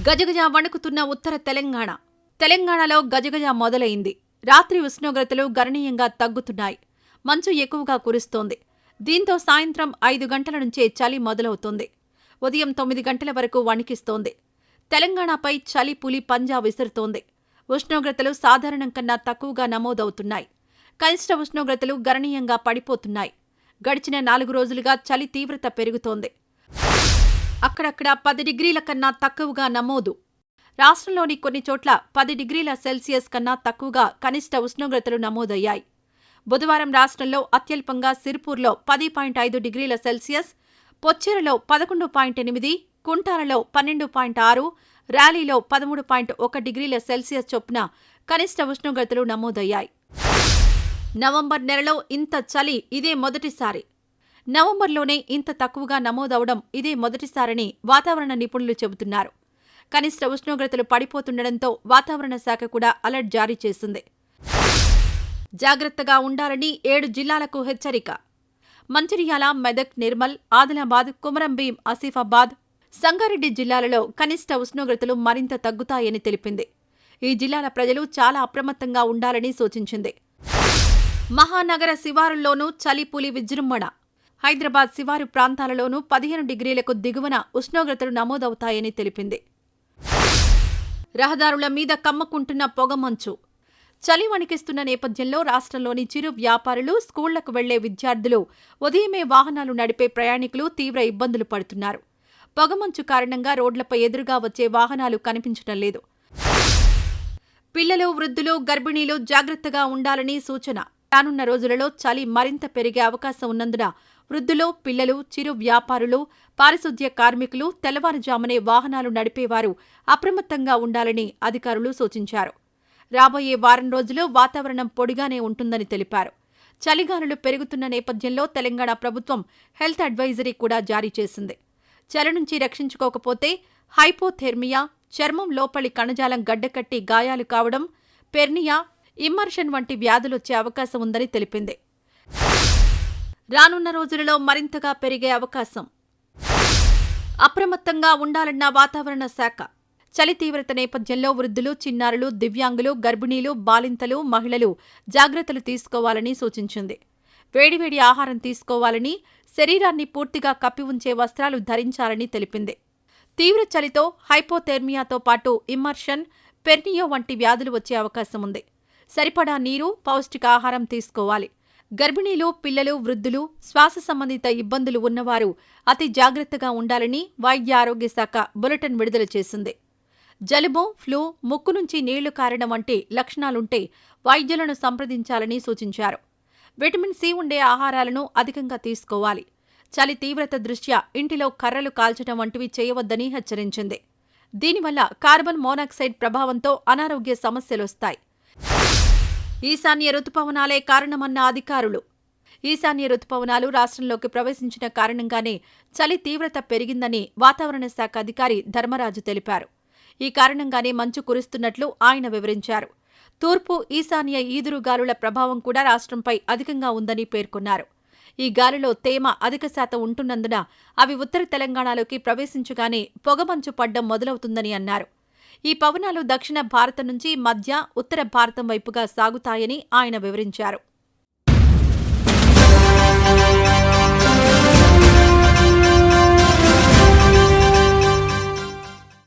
గజగజ వణుకుతున్న ఉత్తర తెలంగాణ. తెలంగాణలో గజగజ మొదలైంది. రాత్రి ఉష్ణోగ్రతలు గణనీయంగా తగ్గుతున్నాయి. మంచు ఎక్కువగా కురుస్తోంది. దీంతో సాయంత్రం 5 గంటల నుంచే చలి మొదలవుతోంది. ఉదయం 9 గంటల వరకు వణికిస్తోంది. తెలంగాణపై చలి పులి పంజా విసురుతోంది. ఉష్ణోగ్రతలు సాధారణం కన్నా తక్కువగా నమోదవుతున్నాయి. కనిష్ట ఉష్ణోగ్రతలు గణనీయంగా పడిపోతున్నాయి. గడిచిన 4 రోజులుగా చలి తీవ్రత పెరుగుతోంది. అక్కడక్కడ 10 డిగ్రీల కన్నా తక్కువగా నమోదు. రాష్ట్రంలోని కొన్ని చోట్ల 10 డిగ్రీల సెల్సియస్ కన్నా తక్కువగా కనిష్ట ఉష్ణోగ్రతలు నమోదయ్యాయి. బుధవారం రాష్ట్రంలో అత్యల్పంగా సిర్పూర్లో 10.5 డిగ్రీల సెల్సియస్, పొచ్చేరులో 11.8, కుంటాలలో 12.6, ర్యాలీలో 13.1 డిగ్రీల సెల్సియస్ చొప్పున కనిష్ట ఉష్ణోగ్రతలు నమోదయ్యాయి. నవంబర్ నెలలో ఇంత చలి ఇదే మొదటిసారి. నవంబర్లోనే ఇంత తక్కువగా నమోదవడం ఇదే మొదటిసారని వాతావరణ నిపుణులు చెబుతున్నారు. కనిష్ట ఉష్ణోగ్రతలు పడిపోతుండటంతో వాతావరణ శాఖ కూడా అలర్ట్ జారీ చేసింది. జాగ్రత్తగా ఉండాలని 7 జిల్లాలకు హెచ్చరిక. మంచిర్యాల, మెదక్, నిర్మల్, ఆదిలాబాద్, కుమరంభీం, ఆసిఫాబాద్, సంగారెడ్డి జిల్లాలలో కనిష్ట ఉష్ణోగ్రతలు మరింత తగ్గుతాయని తెలిపింది. ఈ జిల్లాల ప్రజలు చాలా అప్రమత్తంగా ఉండాలని సూచించింది. మహానగర శివారుల్లోనూ చలి పులి విజృంభణ. హైదరాబాద్ శివారు ప్రాంతాలలోనూ 15 డిగ్రీలకు దిగువన ఉష్ణోగ్రతలు నమోదవుతాయని తెలిపింది. రహదారుల మీద కమ్మకుంటున్న పొగమంచు. చలి వణికిస్తున్న నేపథ్యంలో రాష్ట్రంలోని చిరు వ్యాపారులు, స్కూళ్లకు వెళ్లే విద్యార్థులు, ఉదయమే వాహనాలు నడిపే ప్రయాణికులు తీవ్ర ఇబ్బందులు పడుతున్నారు. పొగమంచు కారణంగా రోడ్లపై ఎదురుగా వచ్చే వాహనాలు కనిపించడం లేదు. పిల్లలు, వృద్ధులు, గర్భిణీలు జాగ్రత్తగా ఉండాలని సూచన. రానున్న రోజులలో చలి మరింత పెరిగే అవకాశం ఉన్నందున వృద్ధులు, పిల్లలు, చిరు వ్యాపారులు, పారిశుద్ధ్య కార్మికులు, తెల్లవారుజామునే వాహనాలు నడిపేవారు అప్రమత్తంగా ఉండాలని అధికారులు సూచించారు. రాబోయే వారం రోజులు వాతావరణం పొడిగానే ఉంటుందని తెలిపారు. చలిగాలులు పెరుగుతున్న నేపథ్యంలో తెలంగాణ ప్రభుత్వం హెల్త్ అడ్వైజరీ కూడా జారీ చేసింది. చలి నుంచి రక్షించుకోకపోతే హైపోథెర్మియా, చర్మం లోపలి కణజాలం గడ్డకట్టి గాయాలు కావడం, పెర్నియా, ఇమ్మర్షన్ వంటి వ్యాధులొచ్చే అవకాశం ఉందని తెలిపింది. రానున్న రోజులలో మరింతగా పెరిగే అవకాశం. అప్రమత్తంగా ఉండాలన్న వాతావరణ శాఖ. చలి తీవ్రత నేపథ్యంలో వృద్ధులు, చిన్నారులు, దివ్యాంగులు, గర్భిణీలు, బాలింతలు, మహిళలు జాగ్రత్తలు తీసుకోవాలని సూచించింది. వేడివేడి ఆహారం తీసుకోవాలని, శరీరాన్ని పూర్తిగా కప్పి ఉంచే వస్త్రాలు ధరించాలని తెలిపింది. తీవ్ర చలితో హైపోథెర్మియాతో పాటు ఇమ్మర్షన్, పెర్నియో వంటి వ్యాధులు వచ్చే అవకాశం ఉంది. సరిపడా నీరు, పౌష్టికాహారం తీసుకోవాలి. గర్భిణీలు, పిల్లలు, వృద్ధులు, శ్వాస సంబంధిత ఇబ్బందులు ఉన్నవారు అతి జాగ్రత్తగా ఉండాలని వైద్య ఆరోగ్య శాఖ బులెటిన్ విడుదల చేసింది. జలుబు, ఫ్లూ, ముక్కు నుంచి నీళ్లు కారడం వంటి లక్షణాలుంటే వైద్యులను సంప్రదించాలని సూచించారు. విటమిన్ సి ఉండే ఆహారాలను అధికంగా తీసుకోవాలి. చలి తీవ్రత దృష్ట్యా ఇంటిలో కర్రలు కాల్చడం వంటివి చేయవద్దని హెచ్చరించింది. దీనివల్ల కార్బన్ మోనాక్సైడ్ ప్రభావంతో అనారోగ్య సమస్యలొస్తాయి. ఈశాన్య రుతుపవనాలే కారణమన్న అధికారులు. ఈశాన్య రుతుపవనాలు రాష్ట్రంలోకి ప్రవేశించిన కారణంగానే చలి తీవ్రత పెరిగిందని వాతావరణ శాఖ అధికారి ధర్మరాజు తెలిపారు. ఈ కారణంగానే మంచు కురుస్తున్నట్లు ఆయన వివరించారు. తూర్పు, ఈశాన్య ఈదురు గాలుల ప్రభావం కూడా రాష్ట్రంపై అధికంగా ఉందని పేర్కొన్నారు. ఈ గాలిలో తేమ అధిక శాతం ఉంటున్నందున అవి ఉత్తర తెలంగాణలోకి ప్రవేశించగానే పొగమంచు పడ్డం మొదలవుతుందని అన్నారు. ఈ పవనాలు దక్షిణ భారతం నుంచి మధ్య, ఉత్తర భారతం వైపుగా సాగుతాయని ఆయన వివరించారు.